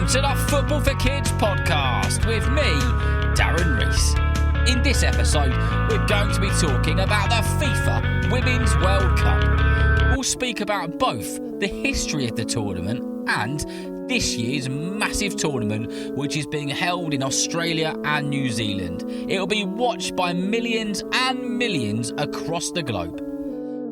to the Football for Kids podcast with me, Darren Rees. In this episode, we're going to be talking about the FIFA Women's World Cup. We'll speak about both the history of the tournament and this year's massive tournament, which is being held in Australia and New Zealand. It'll be watched by millions and millions across the globe.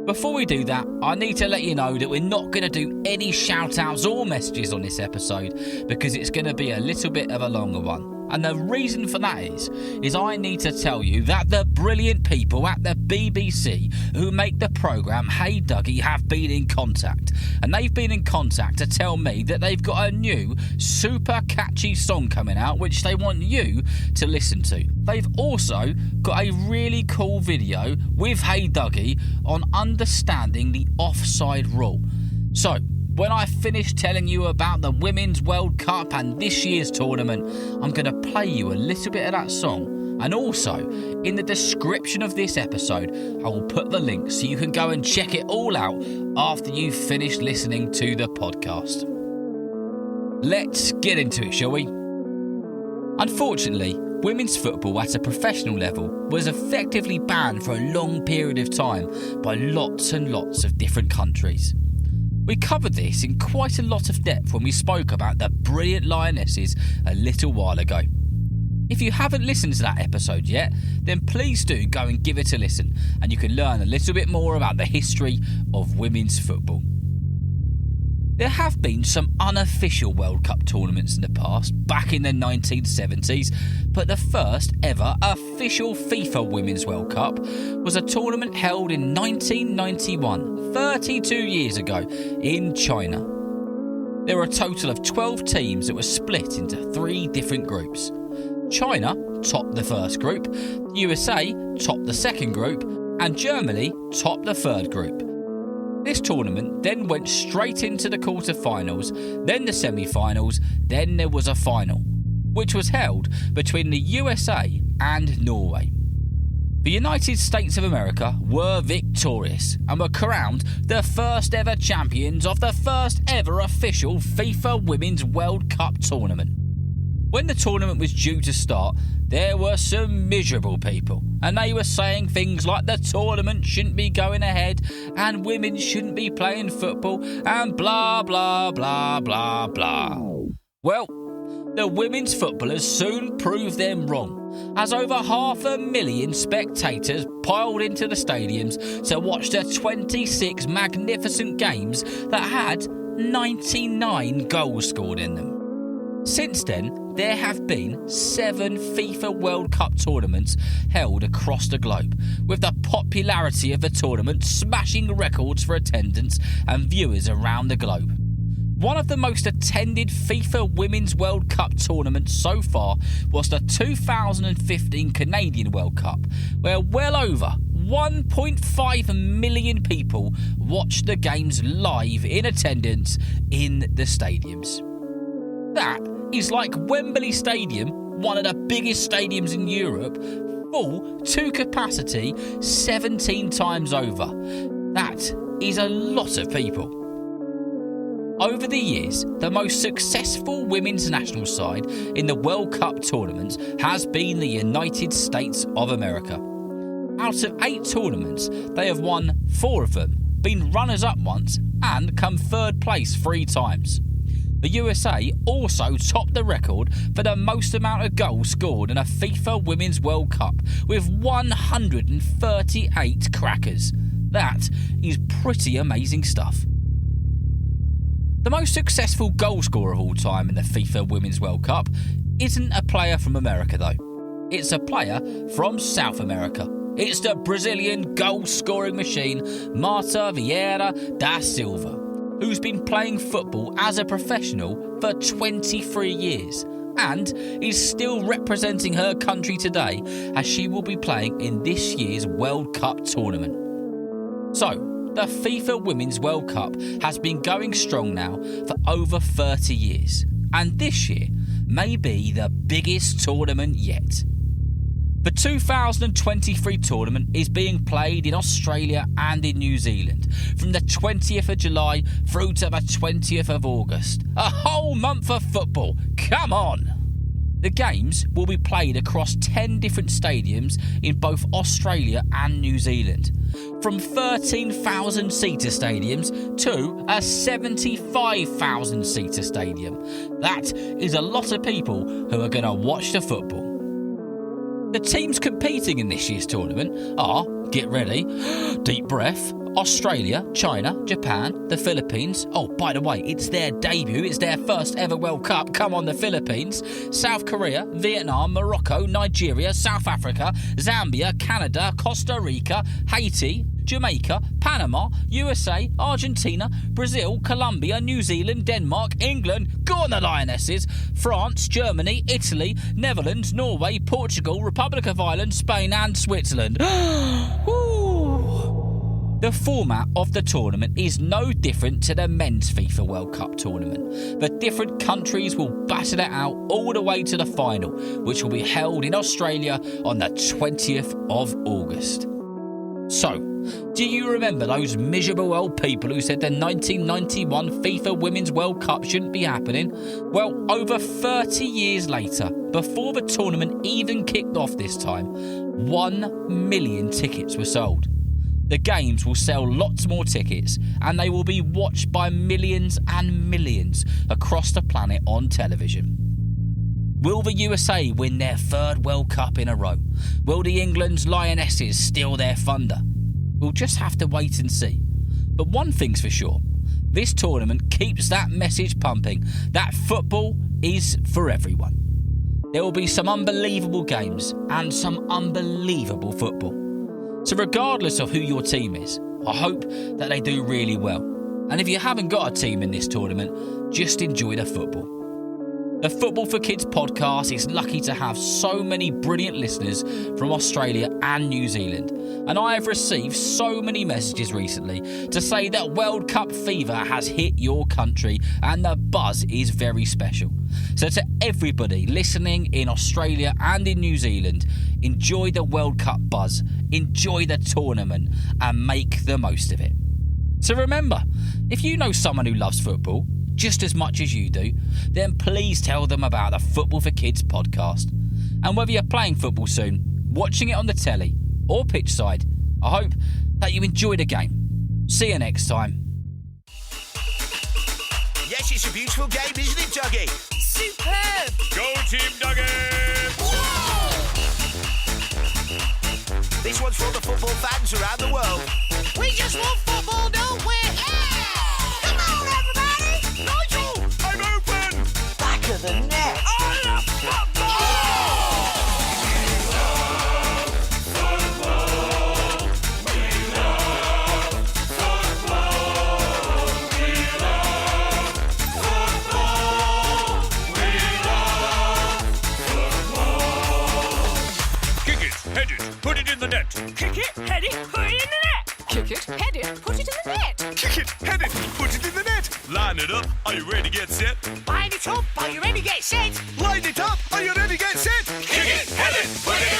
Before we do that, I need to let you know that we're not going to do any shout-outs or messages on this episode because it's going to be a little bit of a longer one. And the reason for that is I need to tell you that the brilliant people at the BBC who make the programme Hey Dougie have been in contact. And they've been in contact to tell me that they've got a new super catchy song coming out which they want you to listen to. They've also got a really cool video with Hey Dougie on understanding the offside rule. So, when I finish telling you about the Women's World Cup and this year's tournament, I'm going to play you a little bit of that song. And also, in the description of this episode, I will put the link so you can go and check it all out after you've finished listening to the podcast. Let's get into it, shall we? Unfortunately, women's football at a professional level was effectively banned for a long period of time by lots and lots of different countries. We covered this in quite a lot of depth when we spoke about the brilliant Lionesses a little while ago. If you haven't listened to that episode yet, then please do go and give it a listen and you can learn a little bit more about the history of women's football. There have been some unofficial World Cup tournaments in the past, back in the 1970s, but the first ever official FIFA Women's World Cup was a tournament held in 1991, 32 years ago, in China. There were a total of 12 teams that were split into 3 different groups. China topped the first group, USA topped the second group, and Germany topped the third group. This tournament then went straight into the quarter-finals, then the semi-finals, then there was a final, which was held between the USA and Norway. The United States of America were victorious and were crowned the first ever champions of the first ever official FIFA Women's World Cup tournament. When the tournament was due to start, there were some miserable people, and they were saying things like the tournament shouldn't be going ahead and women shouldn't be playing football and blah blah blah blah blah. Well, the women's footballers soon proved them wrong, as over 500,000 spectators piled into the stadiums to watch the 26 magnificent games that had 99 goals scored in them. Since then, there have been 7 FIFA World Cup tournaments held across the globe, with the popularity of the tournament smashing records for attendance and viewers around the globe. One of the most attended FIFA Women's World Cup tournaments so far was the 2015 Canadian World Cup, where well over 1.5 million people watched the games live in attendance in the stadiums. That is like Wembley Stadium, one of the biggest stadiums in Europe, full to capacity 17 times over. That is a lot of people. Over the years, the most successful women's national side in the World Cup tournaments has been the United States of America. Out of 8 tournaments, they have won 4 of them, been runners-up once, and come third place 3 times. The USA also topped the record for the most amount of goals scored in a FIFA Women's World Cup with 138 crackers. That is pretty amazing stuff. The most successful goal scorer of all time in the FIFA Women's World Cup isn't a player from America though. It's a player from South America. It's the Brazilian goal-scoring machine Marta Vieira da Silva, who's been playing football as a professional for 23 years and is still representing her country today as she will be playing in this year's World Cup tournament. So, the FIFA Women's World Cup has been going strong now for over 30 years, and this year may be the biggest tournament yet. The 2023 tournament is being played in Australia and in New Zealand from the 20th of July through to the 20th of August. A whole month of football. Come on! The games will be played across 10 different stadiums in both Australia and New Zealand, from 13,000-seater stadiums to a 75,000-seater stadium. That is a lot of people who are going to watch the football. The teams competing in this year's tournament are, get ready, deep breath, Australia, China, Japan, the Philippines. Oh, by the way, it's their debut. It's their first ever World Cup. Come on, the Philippines. South Korea, Vietnam, Morocco, Nigeria, South Africa, Zambia, Canada, Costa Rica, Haiti, Jamaica, Panama, USA, Argentina, Brazil, Colombia, New Zealand, Denmark, England, go on the Lionesses, France, Germany, Italy, Netherlands, Norway, Portugal, Republic of Ireland, Spain and Switzerland. The format of the tournament is no different to the men's FIFA World Cup tournament. The different countries will battle it out all the way to the final, which will be held in Australia on the 20th of August. So, do you remember those miserable old people who said the 1991 FIFA Women's World Cup shouldn't be happening? Well, over 30 years later, before the tournament even kicked off this time, 1 million tickets were sold. The games will sell lots more tickets and they will be watched by millions and millions across the planet on television. Will the USA win their third World Cup in a row? Will the England's Lionesses steal their thunder? We'll just have to wait and see. But one thing's for sure, this tournament keeps that message pumping that football is for everyone. There will be some unbelievable games and some unbelievable football. So regardless of who your team is, I hope that they do really well. And if you haven't got a team in this tournament, just enjoy the football. The Football for Kids podcast is lucky to have so many brilliant listeners from Australia and New Zealand. And I have received so many messages recently to say that World Cup fever has hit your country and the buzz is very special. So to everybody listening in Australia and in New Zealand, enjoy the World Cup buzz, enjoy the tournament and make the most of it. So remember, if you know someone who loves football just as much as you do, then please tell them about the Football for Kids podcast. And whether you're playing football soon, watching it on the telly or pitch side, I hope that you enjoy the game. See you next time. Yes, it's a beautiful game, isn't it, Dougie? Superb! Go Team Dougie! This one's for all the football fans around the world. We just want football, don't we? Yeah! Come on, everybody! Nigel! I'm open! Back of the net! I love football! Head it, put it in the net. Kick it, head it, put it in the net! Kick it, head it, put it in the net! Kick it, head it, put it in the net. Line it up. Are you ready to get set? Line it up, are you ready to get set? Line it up, are you ready to get set? Kick it, head it, put it